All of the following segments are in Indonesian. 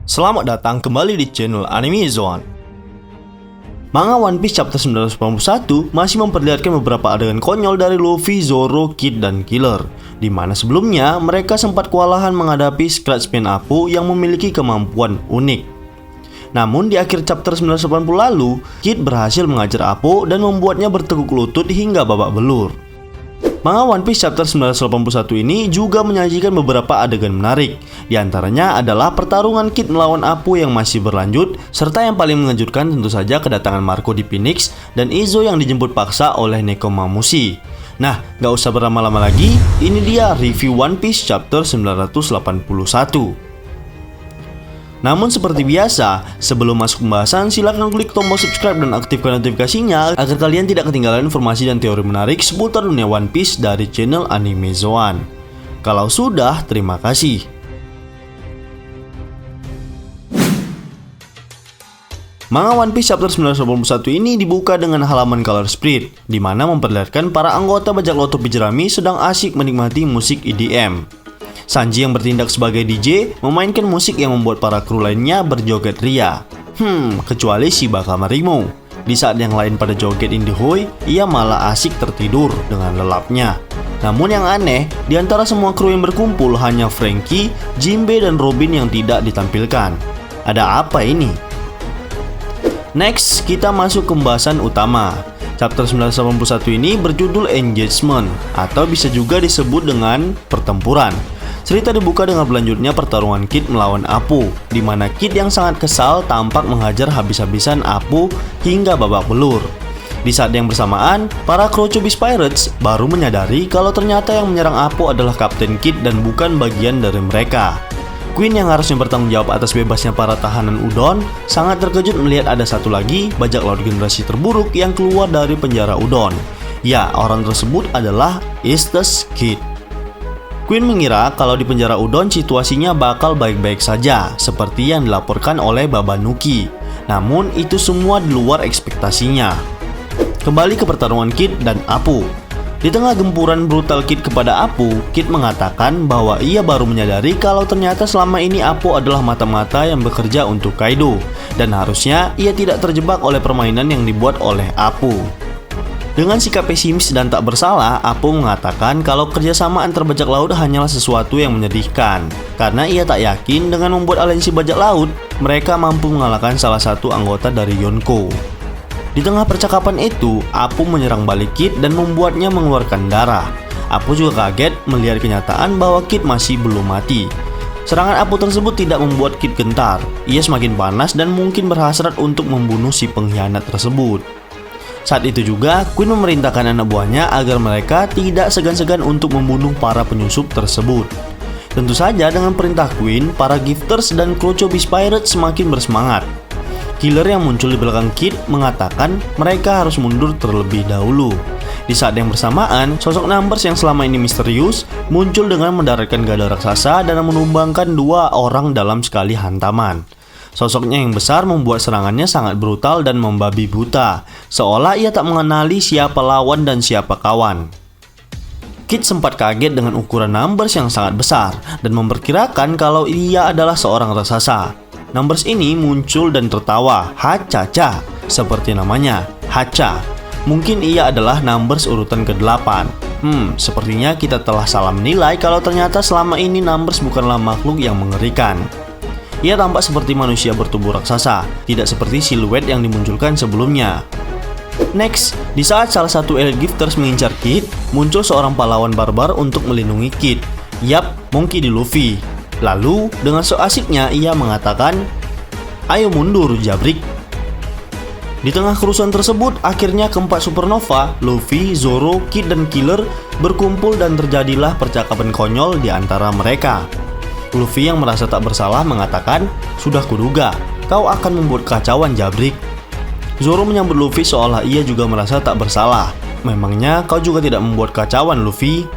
Selamat datang kembali di channel Anime Zone. Manga One Piece chapter 981 masih memperlihatkan beberapa adegan konyol dari Luffy, Zoro, Kid, dan Killer, di mana sebelumnya mereka sempat kewalahan menghadapi Scratchman Apu yang memiliki kemampuan unik. Namun di akhir chapter 980 lalu, Kid berhasil mengajar Apu dan membuatnya bertekuk lutut hingga babak belur. Manga One Piece chapter 981 ini juga menyajikan beberapa adegan menarik. Di antaranya adalah pertarungan Kid melawan Apu yang masih berlanjut, serta yang paling mengejutkan tentu saja kedatangan Marco di Phoenix dan Izo yang dijemput paksa oleh Nekomamushi. Nah, gak usah berlama-lama lagi, ini dia review One Piece chapter 981. Namun seperti biasa, sebelum masuk pembahasan, silahkan klik tombol subscribe dan aktifkan notifikasinya agar kalian tidak ketinggalan informasi dan teori menarik seputar dunia One Piece dari channel Anime Zone. Kalau sudah, terima kasih. Manga One Piece chapter 981 ini dibuka dengan halaman color spread, di mana memperlihatkan para anggota bajak laut topi jerami sedang asyik menikmati musik EDM. Sanji yang bertindak sebagai DJ memainkan musik yang membuat para kru lainnya berjoget ria. Kecuali si Bakamarimo. Di saat yang lain pada joget indie hoy, ia malah asik tertidur dengan lelapnya. Namun yang aneh, di antara semua kru yang berkumpul hanya Franky, Jinbe, dan Robin yang tidak ditampilkan. Ada apa ini? Next, kita masuk ke pembahasan utama. Chapter 981 ini berjudul Engagement, atau bisa juga disebut dengan pertempuran. Cerita dibuka dengan berlanjutnya pertarungan Kid melawan Apu, di mana Kid yang sangat kesal tampak menghajar habis-habisan Apu hingga babak belur. Di saat yang bersamaan, para kru Chubby's Pirates baru menyadari kalau ternyata yang menyerang Apu adalah Kapten Kid dan bukan bagian dari mereka. Queen yang harusnya bertanggung jawab atas bebasnya para tahanan Udon sangat terkejut melihat ada satu lagi bajak laut generasi terburuk yang keluar dari penjara Udon. Ya, orang tersebut adalah Eustace Kid. Queen mengira kalau di penjara Udon situasinya bakal baik-baik saja, seperti yang dilaporkan oleh Babanuki. Namun itu semua di luar ekspektasinya. Kembali ke pertarungan Kid dan Apu. Di tengah gempuran brutal Kid kepada Apu, Kid mengatakan bahwa ia baru menyadari kalau ternyata selama ini Apu adalah mata-mata yang bekerja untuk Kaido, dan harusnya ia tidak terjebak oleh permainan yang dibuat oleh Apu. Dengan sikap pesimis dan tak bersalah, Apu mengatakan kalau kerjasama antar bajak laut hanyalah sesuatu yang menyedihkan, karena ia tak yakin dengan membuat aliansi bajak laut, mereka mampu mengalahkan salah satu anggota dari Yonko. Di tengah percakapan itu, Apu menyerang balik Kid dan membuatnya mengeluarkan darah. Apu juga kaget melihat kenyataan bahwa Kid masih belum mati. Serangan Apu tersebut tidak membuat Kid gentar. Ia semakin panas dan mungkin berhasrat untuk membunuh si pengkhianat tersebut. Saat itu juga, Queen memerintahkan anak buahnya agar mereka tidak segan-segan untuk membunuh para penyusup tersebut. Tentu saja dengan perintah Queen, para gifters dan kru Chubby's Pirates semakin bersemangat. Killer yang muncul di belakang Kid mengatakan mereka harus mundur terlebih dahulu. Di saat yang bersamaan, sosok Numbers yang selama ini misterius muncul dengan mendaratkan gada raksasa dan menumbangkan dua orang dalam sekali hantaman. Sosoknya yang besar membuat serangannya sangat brutal dan membabi buta, seolah ia tak mengenali siapa lawan dan siapa kawan. Kid sempat kaget dengan ukuran Numbers yang sangat besar dan memperkirakan kalau ia adalah seorang raksasa. Numbers ini muncul dan tertawa, Hacaca, seperti namanya, Hacha. Mungkin ia adalah Numbers urutan ke-8. Sepertinya kita telah salah menilai kalau ternyata selama ini Numbers bukanlah makhluk yang mengerikan. Ia tampak seperti manusia bertubuh raksasa, tidak seperti siluet yang dimunculkan sebelumnya. Next, di saat salah satu Elite Gifters mengincar Kid, muncul seorang pahlawan barbar untuk melindungi Kid. Yap, Monkey D. Luffy. Lalu, dengan so asiknya ia mengatakan, "Ayo mundur, Jabrik." Di tengah kerusuhan tersebut, akhirnya keempat supernova, Luffy, Zoro, Kid, dan Killer berkumpul dan terjadilah percakapan konyol di antara mereka. Luffy yang merasa tak bersalah mengatakan, "Sudah kuduga, kau akan membuat kacauan, Jabrik." Zoro menyambut Luffy seolah ia juga merasa tak bersalah. "Memangnya kau juga tidak membuat kacauan, Luffy?"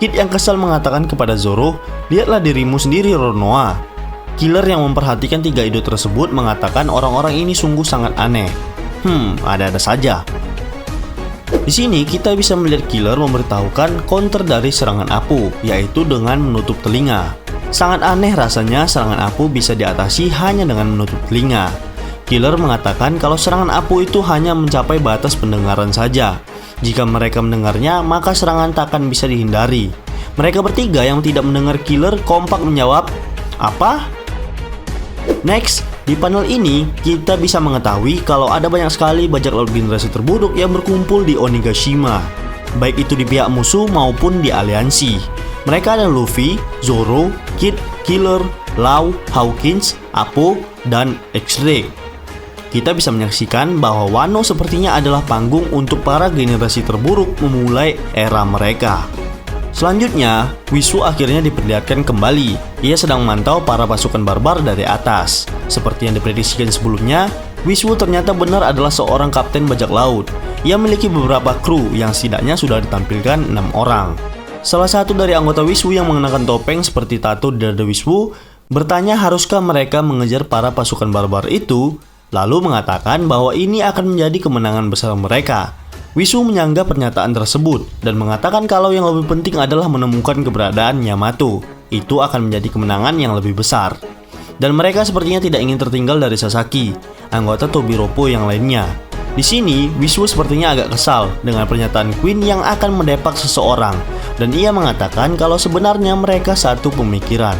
Kid yang kesal mengatakan kepada Zoro, "Lihatlah dirimu sendiri, Roronoa." Killer yang memperhatikan tiga ide tersebut mengatakan orang-orang ini sungguh sangat aneh. Ada-ada saja. Di sini kita bisa melihat Killer memberitahukan counter dari serangan Apu, yaitu dengan menutup telinga. Sangat aneh rasanya serangan Apu bisa diatasi hanya dengan menutup telinga. Killer mengatakan kalau serangan Apu itu hanya mencapai batas pendengaran saja. Jika mereka mendengarnya, maka serangan tak akan bisa dihindari. Mereka bertiga yang tidak mendengar Killer kompak menjawab, "Apa?" Next, di panel ini kita bisa mengetahui kalau ada banyak sekali bajak laut generasi terburuk yang berkumpul di Onigashima, baik itu di pihak musuh maupun di aliansi. Mereka adalah Luffy, Zoro, Kid, Killer, Law, Hawkins, Apo, dan X-Ray. Kita bisa menyaksikan bahwa Wano sepertinya adalah panggung untuk para generasi terburuk memulai era mereka. Selanjutnya, Wiswu akhirnya diperlihatkan kembali. Ia sedang memantau para pasukan barbar dari atas. Seperti yang diprediksikan sebelumnya, Wiswu ternyata benar adalah seorang kapten bajak laut. Ia memiliki beberapa kru yang setidaknya sudah ditampilkan 6 orang. Salah satu dari anggota Wiswu yang mengenakan topeng seperti tato di dada Wiswu bertanya haruskah mereka mengejar para pasukan barbar itu, lalu mengatakan bahwa ini akan menjadi kemenangan besar mereka. Wiswu menyanggah pernyataan tersebut dan mengatakan kalau yang lebih penting adalah menemukan keberadaan Yamato. Itu akan menjadi kemenangan yang lebih besar. Dan mereka sepertinya tidak ingin tertinggal dari Sasaki, anggota Tobiropo yang lainnya. Di sini, Wiswu sepertinya agak kesal dengan pernyataan Queen yang akan mendepak seseorang, dan ia mengatakan kalau sebenarnya mereka satu pemikiran.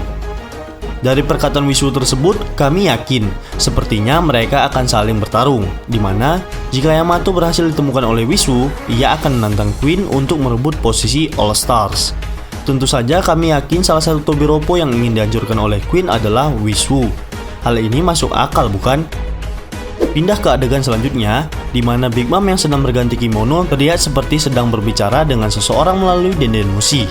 Dari perkataan Wiswu tersebut, kami yakin sepertinya mereka akan saling bertarung, di mana jika Yamato berhasil ditemukan oleh Wiswu, ia akan menantang Queen untuk merebut posisi All Stars. Tentu saja kami yakin salah satu Tobiropo yang ingin dihancurkan oleh Queen adalah Wiswu. Hal ini masuk akal, bukan? Pindah ke adegan selanjutnya, di mana Big Mom yang sedang berganti kimono terlihat seperti sedang berbicara dengan seseorang melalui Dendenmushi.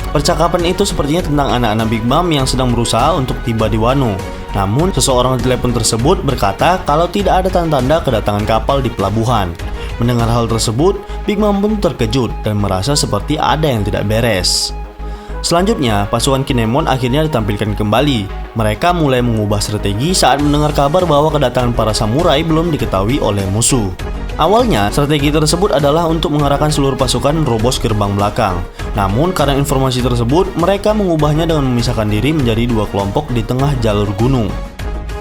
Percakapan itu sepertinya tentang anak-anak Big Mom yang sedang berusaha untuk tiba di Wano. Namun, seseorang di telepon tersebut berkata kalau tidak ada tanda-tanda kedatangan kapal di pelabuhan. Mendengar hal tersebut, Big Mom pun terkejut dan merasa seperti ada yang tidak beres. Selanjutnya, pasukan Kinemon akhirnya ditampilkan kembali. Mereka mulai mengubah strategi saat mendengar kabar bahwa kedatangan para samurai belum diketahui oleh musuh. Awalnya, strategi tersebut adalah untuk mengarahkan seluruh pasukan menerobos gerbang belakang. Namun, karena informasi tersebut, mereka mengubahnya dengan memisahkan diri menjadi dua kelompok di tengah jalur gunung.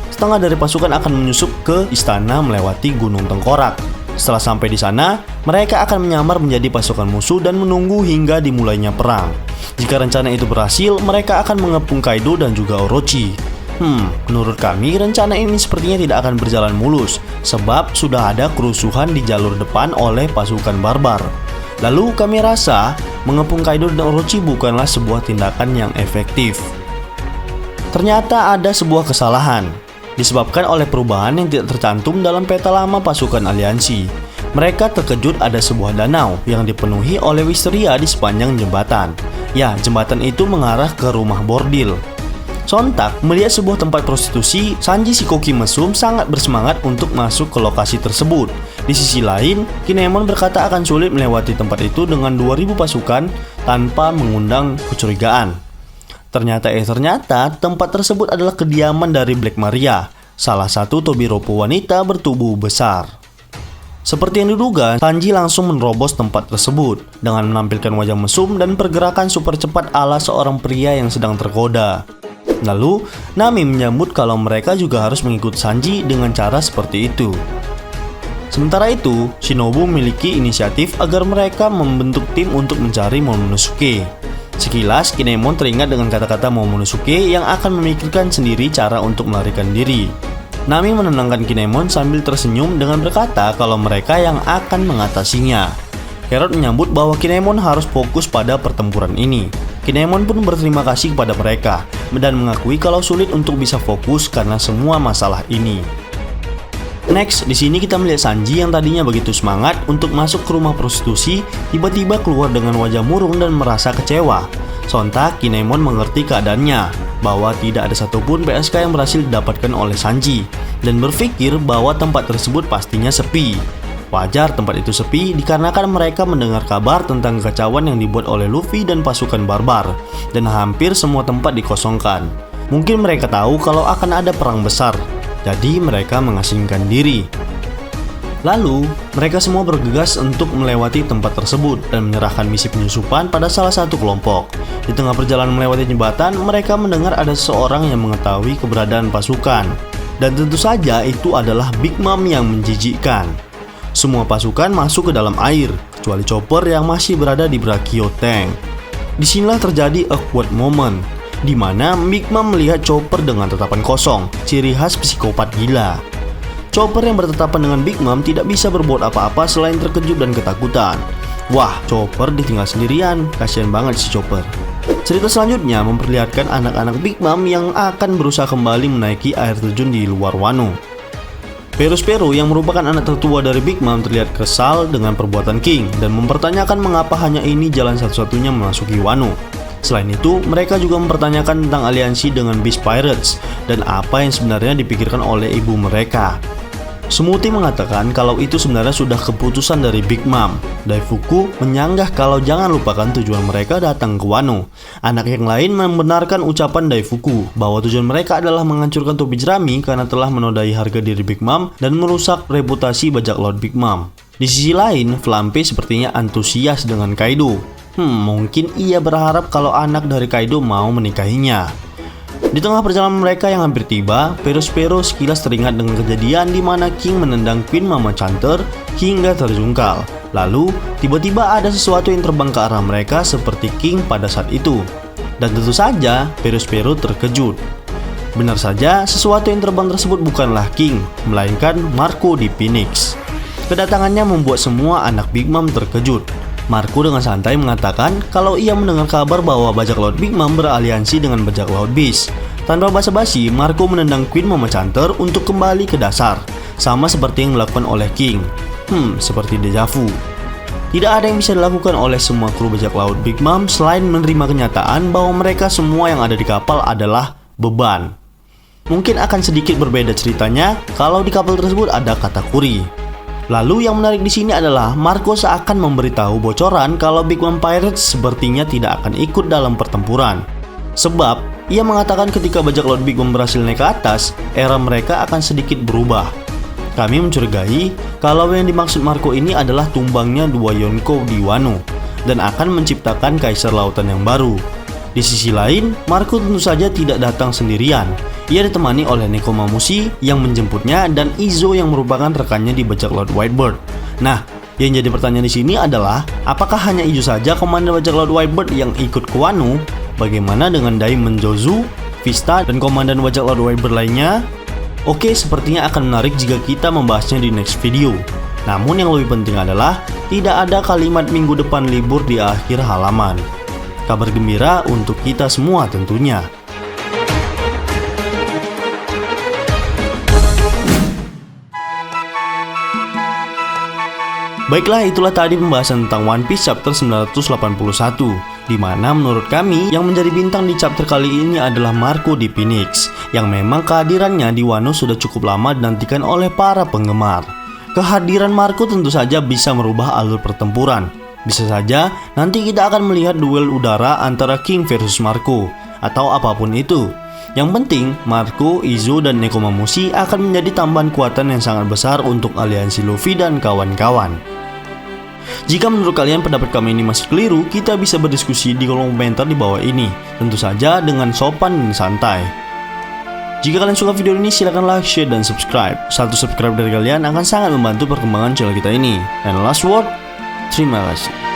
Setengah dari pasukan akan menyusup ke istana melewati Gunung Tengkorak. Setelah sampai di sana, mereka akan menyamar menjadi pasukan musuh dan menunggu hingga dimulainya perang. Jika rencana itu berhasil, mereka akan mengepung Kaido dan juga Orochi. Menurut kami rencana ini sepertinya tidak akan berjalan mulus, sebab sudah ada kerusuhan di jalur depan oleh pasukan barbar. Lalu kami rasa mengepung Kaido dan Orochi bukanlah sebuah tindakan yang efektif. Ternyata ada sebuah kesalahan, disebabkan oleh perubahan yang tidak tercantum dalam peta lama pasukan aliansi. Mereka terkejut ada sebuah danau yang dipenuhi oleh wisteria di sepanjang jembatan. Ya, jembatan itu mengarah ke rumah bordil. Sontak, melihat sebuah tempat prostitusi, Sanji Shikoki mesum sangat bersemangat untuk masuk ke lokasi tersebut. Di sisi lain, Kinemon berkata akan sulit melewati tempat itu dengan 2000 pasukan tanpa mengundang kecurigaan. Ternyata tempat tersebut adalah kediaman dari Black Maria, salah satu Tobiropo wanita bertubuh besar. Seperti yang diduga, Sanji langsung menerobos tempat tersebut dengan menampilkan wajah mesum dan pergerakan super cepat ala seorang pria yang sedang tergoda. Lalu, Nami menyambut kalau mereka juga harus mengikuti Sanji dengan cara seperti itu. Sementara itu, Shinobu memiliki inisiatif agar mereka membentuk tim untuk mencari Momonosuke. Sekilas, Kinemon teringat dengan kata-kata Momonosuke yang akan memikirkan sendiri cara untuk melarikan diri. Nami menenangkan Kinemon sambil tersenyum dengan berkata kalau mereka yang akan mengatasinya. Carrot menyambut bahwa Kinemon harus fokus pada pertempuran ini. Kinemon pun berterima kasih kepada mereka dan mengakui kalau sulit untuk bisa fokus karena semua masalah ini. Next, di sini kita melihat Sanji yang tadinya begitu semangat untuk masuk ke rumah prostitusi, tiba-tiba keluar dengan wajah murung dan merasa kecewa. Sontak, Kinemon mengerti keadaannya, bahwa tidak ada satupun PSK yang berhasil didapatkan oleh Sanji, dan berpikir bahwa tempat tersebut pastinya sepi. Wajar tempat itu sepi dikarenakan mereka mendengar kabar tentang kekacauan yang dibuat oleh Luffy dan pasukan barbar, dan hampir semua tempat dikosongkan. Mungkin mereka tahu kalau akan ada perang besar, jadi mereka mengasingkan diri. Lalu, mereka semua bergegas untuk melewati tempat tersebut dan menyerahkan misi penyusupan pada salah satu kelompok. Di tengah perjalanan melewati jembatan, mereka mendengar ada seseorang yang mengetahui keberadaan pasukan. Dan tentu saja itu adalah Big Mom yang menjijikkan. Semua pasukan masuk ke dalam air, kecuali Chopper yang masih berada di Brachio Tank. Disinilah terjadi awkward moment, di mana Big Mom melihat Chopper dengan tatapan kosong, ciri khas psikopat gila. Chopper yang bertetapan dengan Big Mom tidak bisa berbuat apa-apa selain terkejut dan ketakutan. Wah, Chopper ditinggal sendirian, kasihan banget si Chopper. Cerita selanjutnya memperlihatkan anak-anak Big Mom yang akan berusaha kembali menaiki air terjun di luar Wano. Perospero yang merupakan anak tertua dari Big Mom terlihat kesal dengan perbuatan King dan mempertanyakan mengapa hanya ini jalan satu-satunya memasuki Wano. Selain itu, mereka juga mempertanyakan tentang aliansi dengan Beast Pirates dan apa yang sebenarnya dipikirkan oleh ibu mereka. Smoothie mengatakan kalau itu sebenarnya sudah keputusan dari Big Mom. Daifuku menyanggah kalau jangan lupakan tujuan mereka datang ke Wano. Anak yang lain membenarkan ucapan Daifuku bahwa tujuan mereka adalah menghancurkan topi jerami karena telah menodai harga diri Big Mom dan merusak reputasi bajak laut Big Mom. Di sisi lain, Flampe sepertinya antusias dengan Kaido. Mungkin ia berharap kalau anak dari Kaido mau menikahinya. Di tengah perjalanan mereka yang hampir tiba, Perospero sekilas teringat dengan kejadian di mana King menendang Queen Mama Chanter hingga terjungkal. Lalu, tiba-tiba ada sesuatu yang terbang ke arah mereka seperti King pada saat itu. Dan tentu saja, Perospero terkejut. Benar saja, sesuatu yang terbang tersebut bukanlah King, melainkan Marco di Phoenix. Kedatangannya membuat semua anak Big Mom terkejut. Marco dengan santai mengatakan kalau ia mendengar kabar bahwa bajak laut Big Mom beraliansi dengan bajak laut Beast. Tanpa basa-basi, Marco menendang Queen Mama Chanter untuk kembali ke dasar, sama seperti yang dilakukan oleh King. Seperti dejavu. Tidak ada yang bisa dilakukan oleh semua kru bajak laut Big Mom selain menerima kenyataan bahwa mereka semua yang ada di kapal adalah beban. Mungkin akan sedikit berbeda ceritanya kalau di kapal tersebut ada katakuri. Lalu yang menarik di sini adalah Marco seakan memberitahu bocoran kalau Big Mom Pirates sepertinya tidak akan ikut dalam pertempuran. Sebab ia mengatakan ketika bajak laut Big Mom berhasil naik ke atas, era mereka akan sedikit berubah. Kami mencurigai kalau yang dimaksud Marco ini adalah tumbangnya dua Yonko di Wano dan akan menciptakan kaisar lautan yang baru. Di sisi lain, Marco tentu saja tidak datang sendirian. Ia ditemani oleh Nekomamushi yang menjemputnya dan Izo yang merupakan rekannya di bajak laut Whitebird. Nah, yang jadi pertanyaan di sini adalah apakah hanya Izo saja komandan bajak laut Whitebird yang ikut ke Wano? Bagaimana dengan Daimon Jozu, Vista, dan komandan bajak laut Whitebird lainnya? Oke, sepertinya akan menarik jika kita membahasnya di next video. Namun yang lebih penting adalah tidak ada kalimat minggu depan libur di akhir halaman. Kabar gembira untuk kita semua tentunya. Baiklah, itulah tadi pembahasan tentang One Piece chapter 981, di mana menurut kami yang menjadi bintang di chapter kali ini adalah Marco di Phoenix, yang memang kehadirannya di Wano sudah cukup lama dinantikan oleh para penggemar. Kehadiran Marco tentu saja bisa merubah alur pertempuran. Bisa saja nanti kita akan melihat duel udara antara King versus Marco, atau apapun itu. Yang penting, Marco, Izo, dan Nekomamushi akan menjadi tambahan kekuatan yang sangat besar untuk aliansi Luffy dan kawan-kawan. Jika menurut kalian pendapat kami ini masih keliru, kita bisa berdiskusi di kolom komentar di bawah ini, tentu saja dengan sopan dan santai. Jika kalian suka video ini, silahkan like, share, dan subscribe. Satu subscribe dari kalian akan sangat membantu perkembangan channel kita ini. And last word, terima kasih.